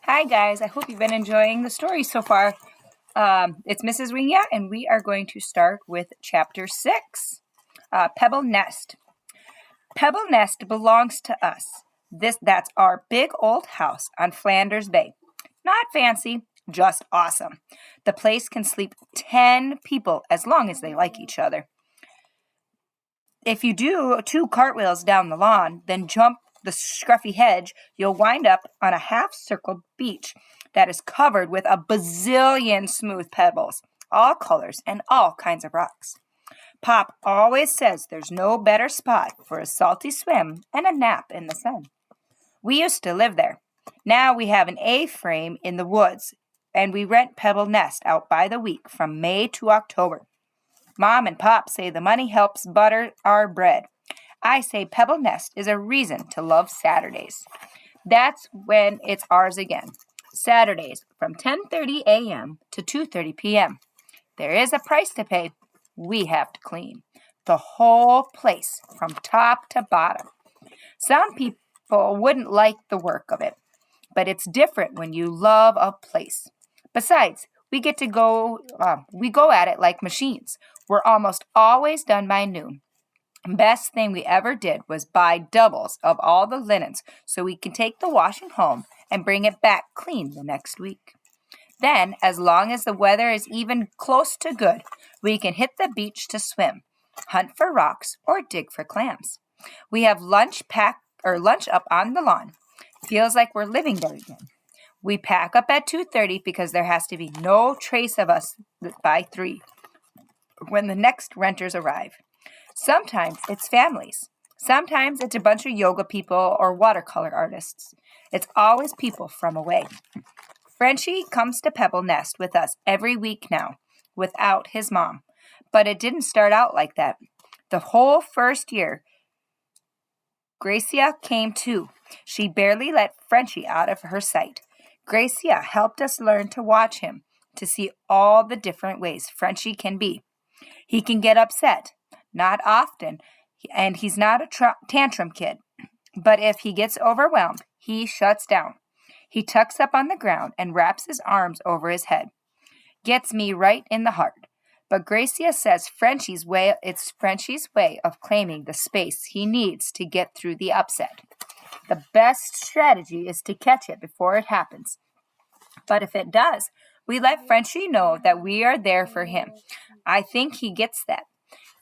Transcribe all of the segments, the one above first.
Hi guys, I hope you've been enjoying the story so far. It's Mrs. Ringia, and we are going to start with Chapter 6, Pebble Nest. Pebble Nest belongs to us. That's our big old house on Flanders Bay. Not fancy, just awesome. The place can sleep 10 people as long as they like each other. If you do 2 cartwheels down the lawn, then jump the scruffy hedge, you'll wind up on a half-circled beach that is covered with a bazillion smooth pebbles, all colors and all kinds of rocks. Pop always says there's no better spot for a salty swim and a nap in the sun. We used to live there. Now we have an A-frame in the woods, and we rent Pebble Nest out by the week from May to October. Mom and Pop say the money helps butter our bread. I say Pebble Nest is a reason to love Saturdays. That's when it's ours again. Saturdays from 10:30 a.m. to 2:30 p.m. There is a price to pay. We have to clean the whole place from top to bottom. Some people wouldn't like the work of it, but it's different when you love a place. Besides, we go at it like machines. We're almost always done by noon. Best thing we ever did was buy doubles of all the linens so we can take the washing home and bring it back clean the next week. Then, as long as the weather is even close to good, we can hit the beach to swim, hunt for rocks, or dig for clams. We have lunch up on the lawn. Feels like we're living there again. We pack up at 2:30 because there has to be no trace of us by 3 when the next renters arrive. Sometimes it's families. Sometimes it's a bunch of yoga people or watercolor artists. It's always people from away. Frenchie comes to Pebble Nest with us every week now, without his mom. But it didn't start out like that. The whole first year, Gracia came too. She barely let Frenchie out of her sight. Gracia helped us learn to watch him, to see all the different ways Frenchie can be. He can get upset, not often, and he's not a tantrum kid. But if he gets overwhelmed, he shuts down. He tucks up on the ground and wraps his arms over his head. Gets me right in the heart. But Gracia says it's Frenchie's way of claiming the space he needs to get through the upset. The best strategy is to catch it before it happens. But if it does, we let Frenchie know that we are there for him. I think he gets that.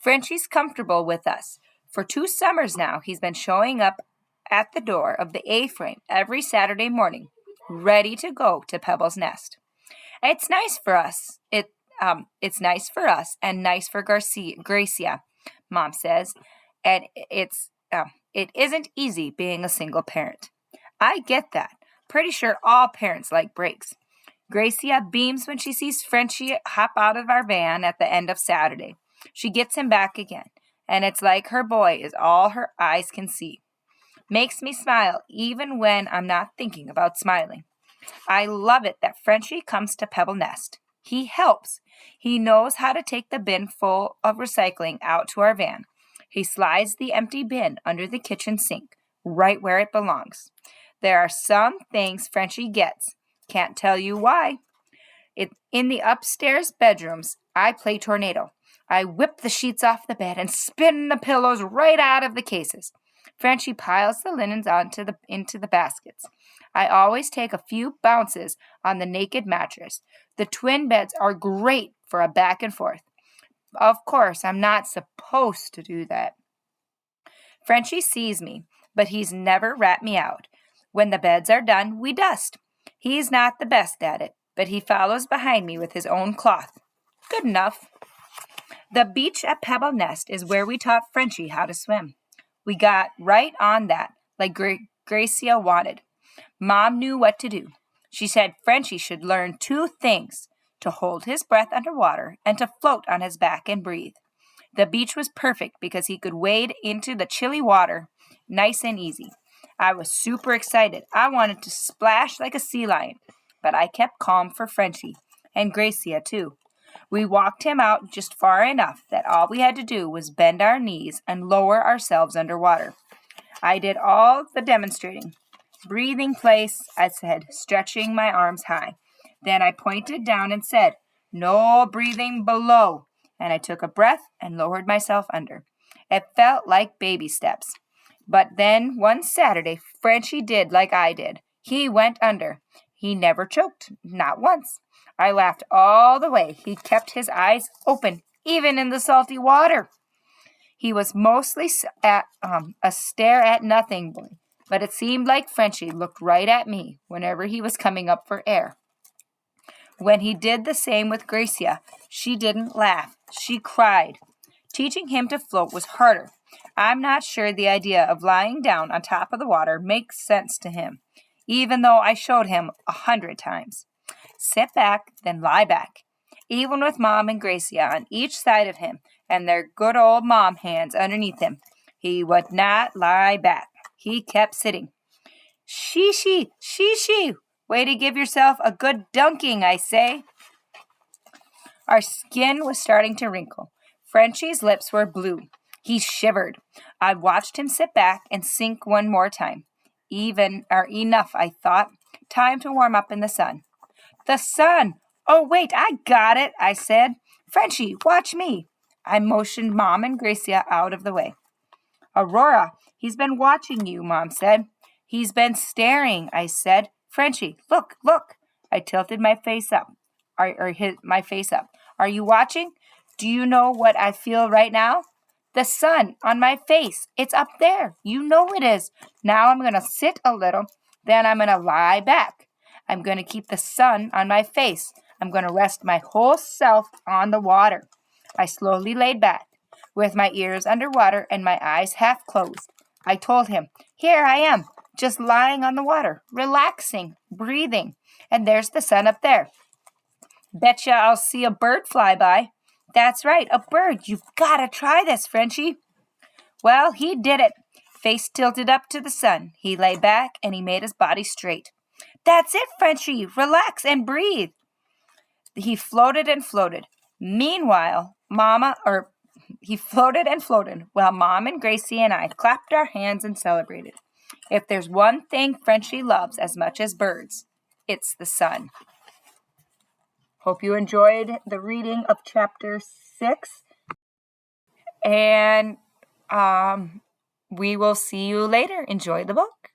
Frenchie's comfortable with us. For 2 summers now, he's been showing up at the door of the A-frame every Saturday morning, ready to go to Pebble's Nest. It's nice for us. It's nice for us and nice for Gracia, Mom says, and it isn't easy being a single parent. I get that. Pretty sure all parents like breaks. Gracia beams when she sees Frenchie hop out of our van at the end of Saturday. She gets him back again, and it's like her boy is all her eyes can see. Makes me smile even when I'm not thinking about smiling. I love it that Frenchie comes to Pebble Nest. He helps. He knows how to take the bin full of recycling out to our van. He slides the empty bin under the kitchen sink, right where it belongs. There are some things Frenchie gets. Can't tell you why. In the upstairs bedrooms, I play tornado. I whip the sheets off the bed and spin the pillows right out of the cases. Frenchie piles the linens into the baskets. I always take a few bounces on the naked mattress. The twin beds are great for a back and forth. Of course, I'm not supposed to do that. Frenchie sees me, but he's never rat me out. When the beds are done, we dust. He's not the best at it, but he follows behind me with his own cloth. Good enough. The beach at Pebble Nest is where we taught Frenchie how to swim. We got right on that, like Gracia wanted. Mom knew what to do. She said Frenchie should learn 2 things, to hold his breath underwater and to float on his back and breathe. The beach was perfect because he could wade into the chilly water nice and easy. I was super excited. I wanted to splash like a sea lion, but I kept calm for Frenchie, and Gracia too. We walked him out just far enough that all we had to do was bend our knees and lower ourselves underwater. I did all the demonstrating. breathing place, I said, stretching my arms high. Then I pointed down and said, no breathing below. And I took a breath and lowered myself under. It felt like baby steps. But then one Saturday, Frenchie did like I did. He went under. He never choked, not once. I laughed all the way. He kept his eyes open, even in the salty water. He was mostly a stare at nothing boy, but it seemed like Frenchie looked right at me whenever he was coming up for air. When he did the same with Gracia, she didn't laugh. She cried. Teaching him to float was harder. I'm not sure the idea of lying down on top of the water makes sense to him, even though I showed him 100 times. Sit back, then lie back. Even with Mom and Gracia on each side of him and their good old mom hands underneath him, he would not lie back. He kept sitting. Shee-shee, shee-shee. Way to give yourself a good dunking, I say. Our skin was starting to wrinkle. Frenchie's lips were blue. He shivered. I watched him sit back and sink one more time. Enough, I thought. Time to warm up in the sun. The sun! Oh, wait, I got it, I said. Frenchie, watch me. I motioned Mom and Gracia out of the way. Aurora, he's been watching you, Mom said. He's been staring, I said. Frenchie, look, look. I tilted my face up. My face up. Are you watching? Do you know what I feel right now? The sun on my face. It's up there. You know it is. Now I'm going to sit a little. Then I'm going to lie back. I'm going to keep the sun on my face. I'm going to rest my whole self on the water. I slowly laid back, with my ears underwater and my eyes half closed. I told him, here I am, just lying on the water, relaxing, breathing. And there's the sun up there. Betcha I'll see a bird fly by. That's right, a bird. You've got to try this, Frenchie. Well, he did it. Face tilted up to the sun. He lay back and he made his body straight. That's it, Frenchie. Relax and breathe. He floated and floated. Meanwhile, he floated and floated while Mom and Gracie and I clapped our hands and celebrated. If there's one thing Frenchie loves as much as birds, it's the sun. Hope you enjoyed the reading of chapter 6. And we will see you later. Enjoy the book.